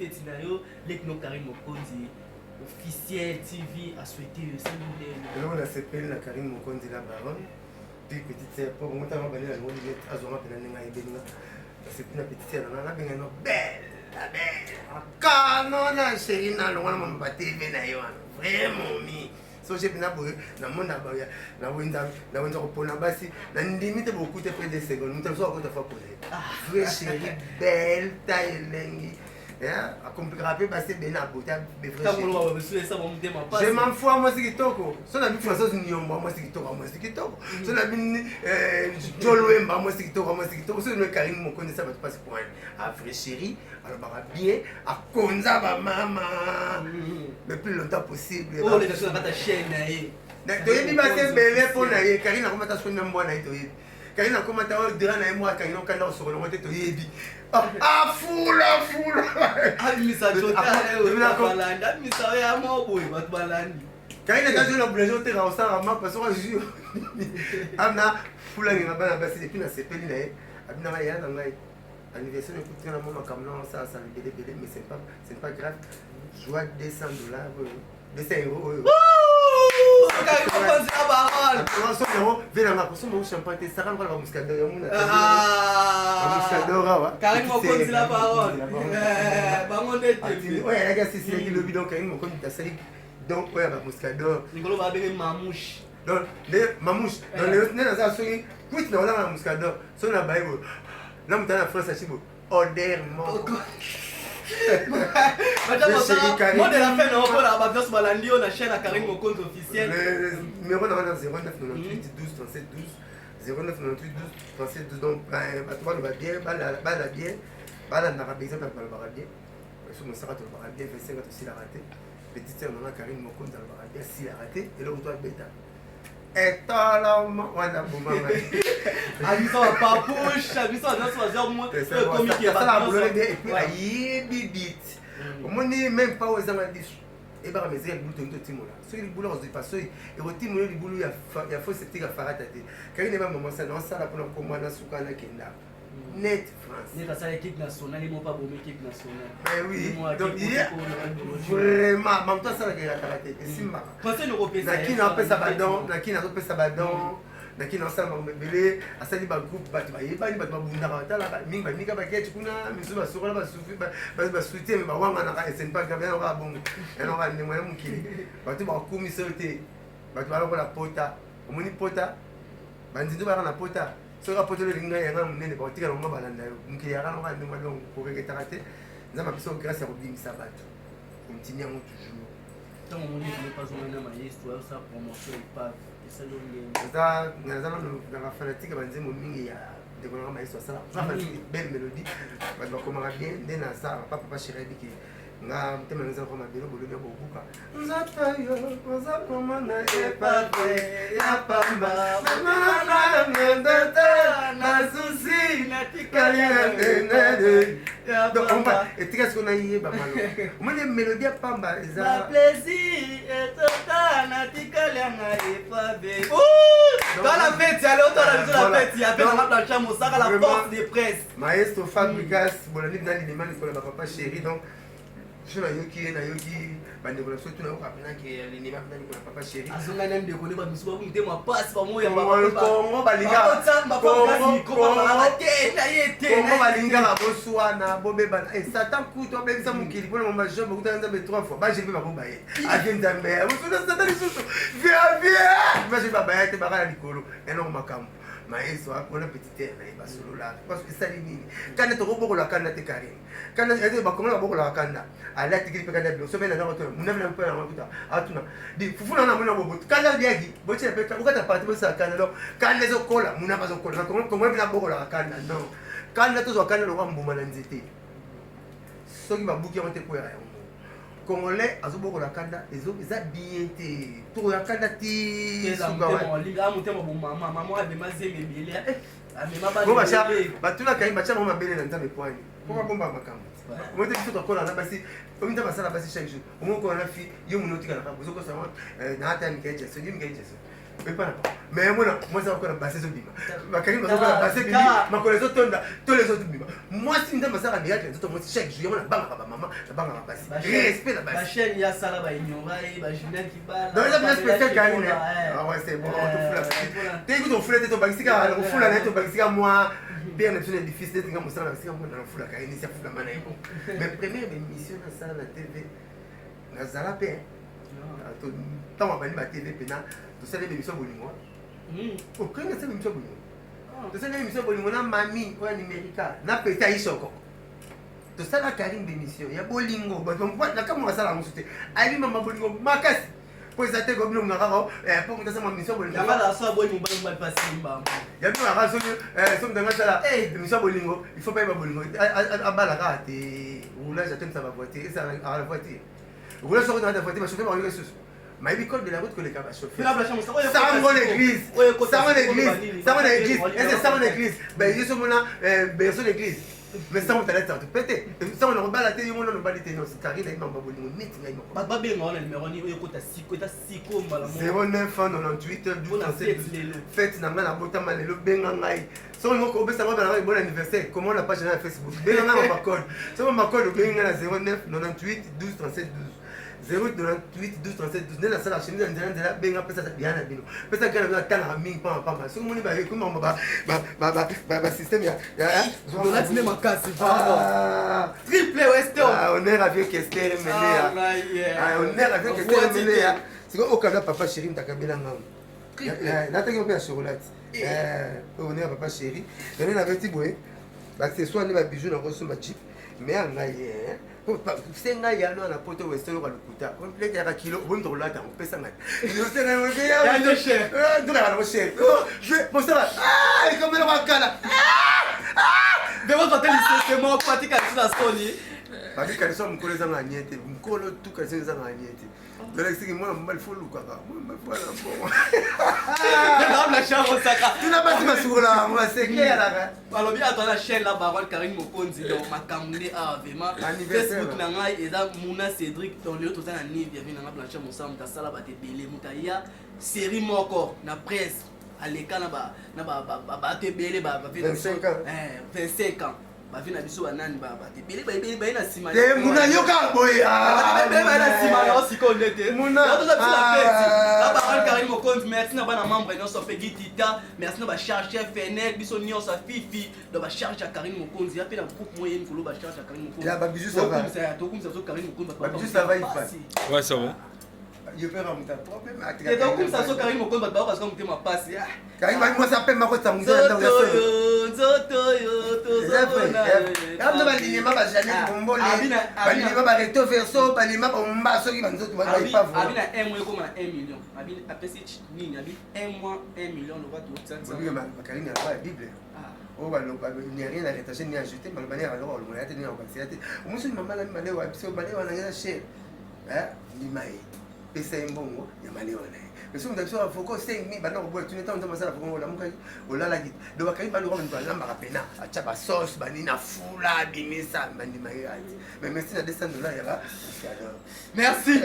fête les Karine Mokonzi officiel TV a souhaité le salut. On a s'appelé la Karine Mokonzi la baronne. Puis petite sœur pour moi t'as balé la journée de azora penana ngai benga. C'est une petite sœur na benga no belle. Quand na chérie na longa na mbate bena yo. Vraiment mi. So j'ai bien aboué na mona ba ya na wenza ko pona basi na ndimi te beaucoup te près des secondes. Nous t'avons encore fois poser. Vraie chérie belle taille lengi. A compliquer parce que ben abota be frère. Je m'en fous moi c'est kitoko. So na bi français ni yomba moi c'est kitoko moi c'est kitoko. So na bi jolwemba moi c'est kitoko moi c'est kitoko. So no Karine Mokonzi ça va te passer pour un vrai chéri. Alors bah bien à konza ba mama. Le plus longtemps possible. Oh les gens ta chaîne na to yebi ba se bele pour na ye Karine comment ta sonne mbona to yebi. Karine comment ta dira na moi Karine on kana so ko to yebi. Ah, fula! Ah, misa jota, balanda, misa ya moboy, bat balandi. Karine quand je l'oblige te ra osara ma parce que je amna fula ni ngaba na basi depuis na sepeli na ye abina ya na ngai anniversaire de couture na mama comme non ça bébé mais c'est pas grave. Joie $200 200 €. Karine Mokonzi la baronne. Viens là pour mon champagne te sara ngala muscador ya muna. Karine Mokonzi la baronne. Bangonde TV. Ouais, la gars c'est le lobby donc Karine Mokonzi ta sali donc ouais ba muscador. Nikolo ba bele mamouche. Donc les mamouche dans les na za so yi quit na wala muscador. So na bible. Na mutana France a chibo. Odeur mon. Madame, moi de la fin, on va la base balandi on a chaîne à Karine Mokonzi officiel. Le numéro dans 0998 12 37 12 0998 12 37 12 donc bah toi le va bien bah la narabisa pas le bien. Sur mon sarat le bien fait 50 aussi la raté. Petite sœur maman Karine Mokonzi le bien si la raté et là où toi bêta. Et là on a bon maman. Abiso papouche, abiso dans soir moi comme qui ça la boulot et puis aïe bibit. On n'est même pas aux amadis. Et bah mais c'est le boulot de Timo là. Ceux qui boulot de pas ceux et au Timo le boulot il y a faut cette tigre farata de. Car il n'est pas maman ça non ça la pour comme moi na sukana kenda. Net France. Net à ça équipe nationale, ils m'ont pas bon équipe nationale. Mais oui. Donc il y a vraiment même toi ça la guerre karaté. Et simba. Pensez l'européen. Na qui n'a pas ça badon, na qui n'a pas ça badon. Na qui n'a ça mabele, asali ba groupe ba yeba ni ba bunda ba tala ba minga minga ba kechi kuna misu ba sura ba sufi ba suite ba wanga na ka esen pa ka ba nga bongo. Eno ka ni moya mukili. Ba tu ba kumi sote. Ba tu ba la pota. Omoni pota. Ba nzindu ba na pota. So ka pota le linga ya nga munene ba tika ngo balanda yo. Mukili ya ka nga ndi malong ko ke tarate. Nzama biso grâce à Robin Sabat. Continue en toujours. Tant on n'est pas au même histoire ça promotion et pas ça dans la fanatique banze momingi ya de kolanga maïs ça la belle mélodie ba komanga bien ndena ça papa chéri diki nga mtema nza ko mabelo bolo ya bobuka nzata yo koza komana e pave ya pamba mama ngenda na susi na tikali ndende donc on va et tika ce qu'on a yé ba malo on met mélodie ya pamba za plaisir et total na tikali nga e pave dans la fête allez autour de la fête il y a la chambre ça la porte des presses maestro Fabricas bolani dans l'image de papa chéri donc je na yoki bande ko surtout na ko apena ke le nima bande ko papa chéri azonga na ndeko ne ba misuba ko mutema passe ba moya ba ko balinga ko balinga ba boswana bobeba et satan kuto bebisa mukili bona mama job ko tanza be 3 fois ba je be ba bomba ye agenda me bosuna satan lisusu viens ba je ba ba te ba kana likolo eno makambo maestro akona petite na ba solo la parce que ça nini kana to ko la kana te Karine kana ete ba komona ba la kana ala tikili pe kana bi so mena na ko muna mena pe na makuta atuna di fufuna na muna bobo kana biagi bo che pe ka ukata parti bo sa kana lo kana zo kola muna ba zo kola ko ko mena bo la kana non kana to zo kana lo mbuma na nzete so ki ba buki on te ko ya Congolais azoboko la kanda ezo eza bien te to ya kanda ti suka linga mutema bo mama mama abema zeme bele amema ba bo bacha batuna kai bacha mama bele na nzambe poani ko bomba makambo mo te biso to kola na basi o minta basala basi chaque jour o mo ko na fi yo munoti kana ba bozoko sama na hata ni keje so ni keje so Mais moi ça encore passer sur bima. Karim va encore passer bima. Ma connaissance tous les autres bima. Moi si ndamba ça va direct tout moi chaque jour on banque ba maman, la banque va passer. Respect la base. La chaîne ya sala ba ignorer, ba Julien qui parle. Dans la spéciale Karim. Ah ouais c'est bon, on te fout là. T'es écoute on fout là ton banksika, on fout là ton banksika moi. Bien c'est difficile d'être comme ça là, c'est comme on fout la Karim, c'est fout la manai. Mais première émission dans ça la TV. Na zala pe. Tant on va aller à TV pena. Tu sais l'émission Bolingo. Aucun de ces émissions Bolingo. Tu sais l'émission Bolingo na mami ou numérica. Na péta isoko. Tu sais la Karim d'émission. Il y a Bolingo. Donc na comme on ça la monter. Ali mama Bolingo makasi. Pour ça te comme nous ngara pour que ça ma mission Bolingo. Ya la so Bolingo ba passer ba. Ya bien la raison somme dans ça la émission Bolingo. Il faut pas y Bolingo. À bala rate. Roulage attend ça va voiture. Ça à la voiture. Roulage sur dans la voiture, va chauffer par les ressources. Mais il code de la route que les gars va chauffer. Ça mon église. Ça mon église. Ça mon église. Et c'est ça mon église. Ben je suis mon berceau d'église. Mais ça on t'a l'air de péter. Ça on rebat la télé, on ne va l'été non, c'est carré là, il m'a pas voulu net là. Ba bien on le numéro ni écoute ta siko malamu. 09 98 12 37. Fête na ngana bota malelo benga ngai. So on ko besa ngaba na bon anniversaire. Comment la page na Facebook. Benga ngana ma code. So ma code benga na 09 98 12 37 12. 098 12 37 12 nela sala chemise nzela benga pesa bien na bino pesa kana na tanga mingi pamba so moni ba kuma ba système ya on a tine makasi pardon triple western on est avec Esther Melea on est avec Esther Melea c'est au cas papa chéri mtakabela ngam na tangi pe chocolat on est papa chéri on avait petit boy accessoire ni ba bijoux na ko sumba chip mais ngai senga ya no na poto western ko lukuta complete ya kilo bondo la ta pesa ngai yo senga mo ya no chef ndura na mo chef je mo ça ah comme le wakala de votre hôtel c'est moi pratique à la soli ba ki kaliso mkoleza nganyete mkolo tu kaliso nganyete Dans l'extérieur, moi, je suis fou, quoi. Moi, je suis fou. La chambre, ça. Tu n'as pas dit ma sourd là, moi, c'est clair là. Alors, bien, attends, la chaîne là, Baron Karim Mokonzi, donc, ma camouné à Vema. Facebook, Nangai, et là, Mouna Cédric, dans le autre, ça, il y avait un blanchard, mon sang, ta salle, bah, t'es belé, Moutaïa, série Moko, na presse, à l'écart, bah, t'es belé, bah, 25 ans. 25 ans. Ba vina biso banani ba te bele ba ina sima te muna yoka boya ba ina sima na osiko ndete muna to za bila peti la ba Karim Mokonzi merci na bana membre no so pegi tita merci na ba charge FNL biso nyo sa fifi do ba charge Karim Mokonzi ya pe na groupe moyen ko lo ba charge Karim Mokonzi ya ba bijou ça va to comme ça Karim Mokonzi ba bijou ça va il passe ouais ça va je peux remonter problème et donc comme ça Karim Mokonzi ba parce que on ma passe Karim moi ça peut ma ko ça mais si on a besoin de focus 5000 maintenant on tu n'étais pas ça la focus on l'a dit donc quand il va le rendre dans la marapena à chaba sauce banina fula bimisa bandima mais merci na $200 là merci